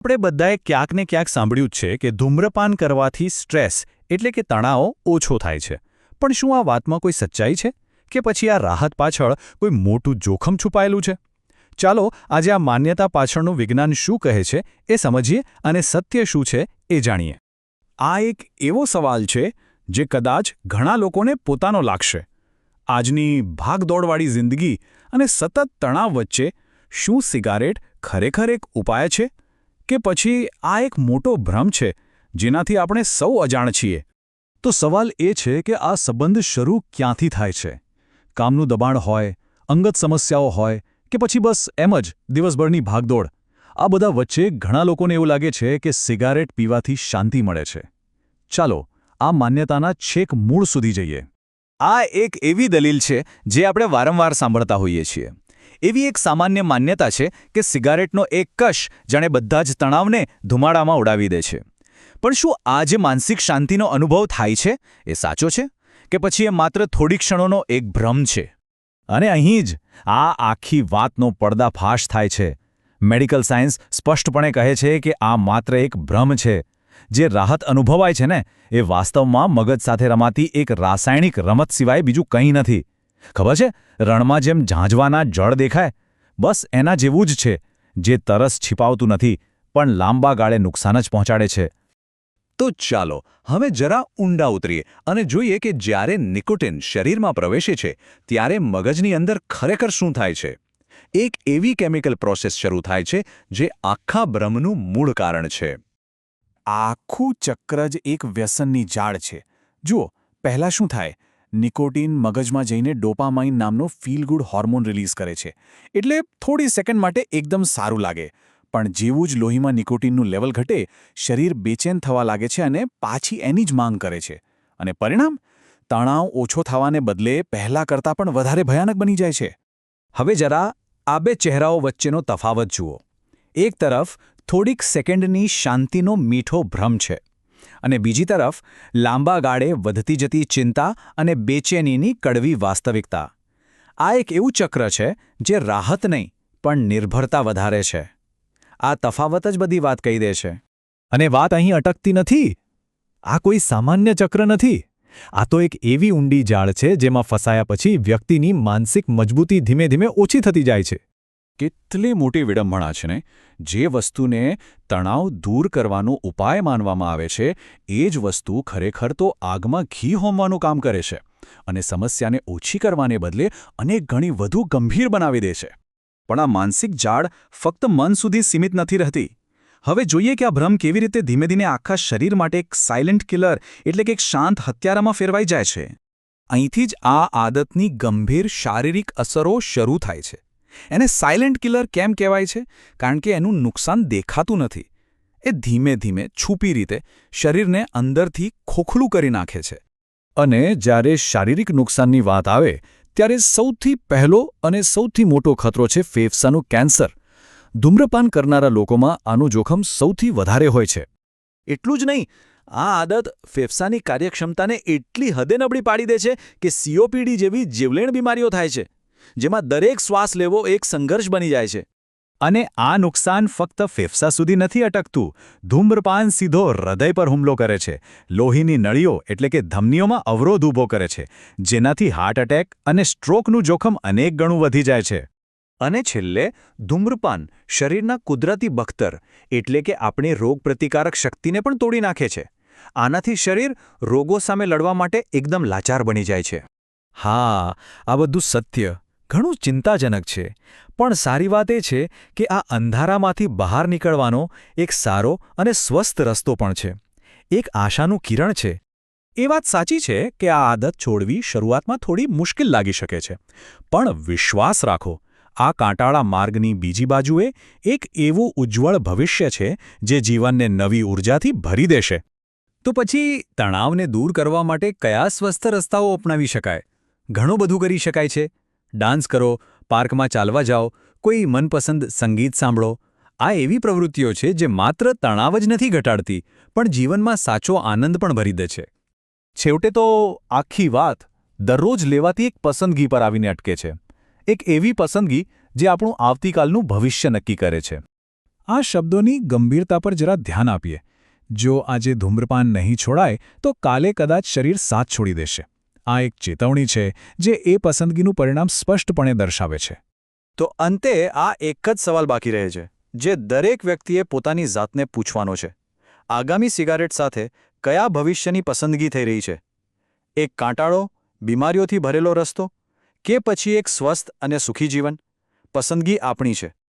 આપણે બધાએ ક્યાંક ને ક્યાંક સાંભળ્યું જ છે કે ધૂમ્રપાન કરવાથી સ્ટ્રેસ એટલે કે તણાવ ઓછો થાય છે. પણ શું આ વાતમાં કોઈ સચ્ચાઈ છે કે પછી આ રાહત પાછળ કોઈ મોટું જોખમ છુપાયેલું છે? ચાલો આજે આ માન્યતા પાછળનું વિજ્ઞાન શું કહે છે એ સમજીએ અને સત્ય શું છે એ જાણીએ. આ એક એવો સવાલ છે જે કદાચ ઘણા લોકોને પોતાનો લાગશે. આજની ભાગદોડવાળી જિંદગી અને સતત તણાવ વચ્ચે શું સિગારેટ ખરેખર એક ઉપાય છે કે પછી આ એક મોટો ભ્રમ છે જેનાથી આપણે સૌ અજાણ છીએ? તો સવાલ એ છે કે આ સંબંધ શરૂ ક્યાંથી થાય છે? કામનું દબાણ હોય, અંગત સમસ્યાઓ હોય કે પછી બસ એમ જ દિવસભરની ભાગદોડ? આ બધા વચ્ચે ઘણા લોકોને એવું લાગે છે કે સિગારેટ પીવાથી શાંતિ મળે છે. ચાલો આ માન્યતાના છેક મૂળ સુધી જઈએ. આ એક એવી દલીલ છે જે આપણે વારંવાર સાંભળતા હોઈએ છીએ. એવી એક સામાન્ય માન્યતા છે કે સિગારેટનો એક કશ જાણે બધા જ તણાવને ધુમાડામાં ઉડાવી દે છે. પણ શું આ જે માનસિક શાંતિનો અનુભવ થાય છે એ સાચો છે કે પછી એ માત્ર થોડી ક્ષણોનો એક ભ્રમ છે? અને અહીં જ આ આખી વાતનો પર્દાફાશ થાય છે. મેડિકલ સાયન્સ સ્પષ્ટપણે કહે છે કે આ માત્ર એક ભ્રમ છે. જે રાહત અનુભવાય છે ને એ વાસ્તવમાં મગજ સાથે રમાતી એક રાસાયણિક રમત સિવાય બીજું કંઈ નથી. ખબર છે, રણમાં જેમ ઝાંઝવાના જળ દેખાય, બસ એના જેવું જ છે, જે તરસ છિપાવતું નથી પણ લાંબા ગાળે નુકસાન જ પહોંચાડે છે. તો ચાલો હવે જરા ઊંડા ઉતરીએ અને જોઈએ કે જ્યારે નિકોટિન શરીરમાં પ્રવેશે છે ત્યારે મગજની અંદર ખરેખર શું થાય છે. એક એવી કેમિકલ પ્રોસેસ શરૂ થાય છે જે આખા ભ્રમનું મૂળ કારણ છે. આખું ચક્ર જ એક વ્યસનની જાળ છે. જુઓ, પહેલાં શું થાય? નિકોટિન મગજમાં જઈને ડોપામાઇન નામનો ફીલ ગુડ હોર્મોન રિલીઝ કરે છે. એટલે થોડી સેકન્ડ માટે એકદમ સારું લાગે. પણ જેવું જ લોહીમાં નિકોટિનનું લેવલ ઘટે, શરીર બેચેન થવા લાગે છે અને પાછી એની જ માંગ કરે છે. અને પરિણામ? તણાવ ઓછો થવાને બદલે પહેલાં કરતાં પણ વધારે ભયાનક બની જાય છે. હવે જરા આ બે ચહેરાઓ વચ્ચેનો તફાવત જુઓ. એક તરફ થોડીક સેકન્ડની શાંતિનો મીઠો ભ્રમ છે અને બીજી તરફ લાંબા ગાળે વધતી જતી ચિંતા અને બેચેનીની કડવી વાસ્તવિકતા. આ એક એવું ચક્ર છે જે રાહત નહીં પણ નિર્ભરતા વધારે છે. આ તફાવત જ બધી વાત કહી દે છે. અને વાત અહીં અટકતી નથી. આ કોઈ સામાન્ય ચક્ર નથી. આ તો એક એવી ઊંડી જાળ છે જેમાં ફસાયા પછી વ્યક્તિની માનસિક મજબૂતી ધીમે ધીમે ઓછી થતી જાય છે. કેટલી મોટી વિડંબણા છે ને! જે વસ્તુને તણાવ દૂર કરવાનો ઉપાય માનવામાં આવે છે એ જ વસ્તુ ખરેખર તો આગમાં ઘી હોમવાનું કામ કરે છે અને સમસ્યાને ઓછી કરવાને બદલે અનેક ગણી વધુ ગંભીર બનાવી દે છે. પણ આ માનસિક જાળ ફક્ત મન સુધી સીમિત નથી રહેતી. હવે જોઈએ કે આ ભ્રમ કેવી રીતે ધીમે ધીમે આખા શરીર માટે એક સાયલેન્ટ કિલર એટલે કે એક શાંત હત્યારામાં ફેરવાઈ જાય છે. અહીંથી જ આ આદતની ગંભીર શારીરિક અસરો શરૂ થાય છે. એને સાયલેન્ટ કિલર કેમ કહેવાય છે? કારણ કે એનું નુકસાન દેખાતું નથી. એ ધીમે ધીમે છુપી રીતે શરીરને અંદરથી ખોખલું કરી નાખે છે. અને જ્યારે શારીરિક નુકસાનની વાત આવે ત્યારે સૌથી પહેલો અને સૌથી મોટો ખતરો છે ફેફસાનું કેન્સર. ધૂમ્રપાન કરનારા લોકોમાં આનું જોખમ સૌથી વધારે હોય છે. એટલું જ નહીં, આ આદત ફેફસાની કાર્યક્ષમતાને એટલી હદે નબળી પાડી દે છે કે COPD જેવી જીવલેણ બીમારીઓ થાય છે, જેમાં દરેક શ્વાસ લેવો એક સંઘર્ષ બની જાય છે. અને આ નુકસાન ફક્ત ફેફસા સુધી નથી અટકતું. ધૂમ્રપાન સીધો હૃદય પર હુમલો કરે છે. લોહીની નળીઓ એટલે કે ધમનીઓમાં અવરોધ ઊભો કરે છે, જેનાથી હાર્ટ એટેક અને સ્ટ્રોકનું જોખમ અનેક ગણું વધી જાય છે. અને છેલ્લે ધૂમ્રપાન શરીરના કુદરતી બખ્તર એટલે કે આપણી રોગપ્રતિકારક શક્તિને પણ તોડી નાખે છે. આનાથી શરીર રોગો સામે લડવા માટે એકદમ લાચાર બની જાય છે. હા, આ બધું સત્ય, ઘણું ચિંતાજનક છે. પણ સારી વાત એ છે કે આ અંધારામાંથી બહાર નીકળવાનો એક સારો અને સ્વસ્થ રસ્તો પણ છે. એક આશાનું કિરણ છે. એ વાત સાચી છે કે આ આદત છોડવી શરૂઆતમાં થોડી મુશ્કેલ લાગી શકે છે. પણ વિશ્વાસ રાખો, આ કાંટાળા માર્ગની બીજી બાજુએ એક એવું ઉજ્જવળ ભવિષ્ય છે જે જીવનને નવી ઊર્જાથી ભરી દેશે. તો પછી તણાવને દૂર કરવા માટે કયા સ્વસ્થ રસ્તાઓ અપનાવી શકાય? ઘણું બધું કરી શકાય છે. ડાન્સ કરો, પાર્કમાં ચાલવા જાઓ, કોઈ મનપસંદ સંગીત સાંભળો. આ એવી પ્રવૃત્તિઓ છે જે માત્ર તણાવ જ નથી ઘટાડતી પણ જીવનમાં સાચો આનંદ પણ ભરી દે છે. છેવટે તો આખી વાત દરરોજ લેવાતી એક પસંદગી પર આવીને અટકે છે. એક એવી પસંદગી જે આપણું આવતીકાલનું ભવિષ્ય નક્કી કરે છે. આ શબ્દોની ગંભીરતા પર જરા ધ્યાન આપીએ. જો આજે ધૂમ્રપાન નહીં છોડાય તો કાલે કદાચ શરીર સાથ છોડી દેશે. આ એક ચેતવણી છે જે એ પસંદગીનું પરિણામ સ્પષ્ટપણે દર્શાવે છે. તો અંતે આ એક જ સવાલ બાકી રહે છે, જે દરેક વ્યક્તિએ પોતાની જાતને પૂછવાનો છે. આગામી સિગારેટ સાથે કયા ભવિષ્યની પસંદગી થઈ રહી છે? એક કાંટાળો, બીમારીઓથી ભરેલો રસ્તો, કે પછી એક સ્વસ્થ અને સુખી જીવન? પસંદગી આપણી છે.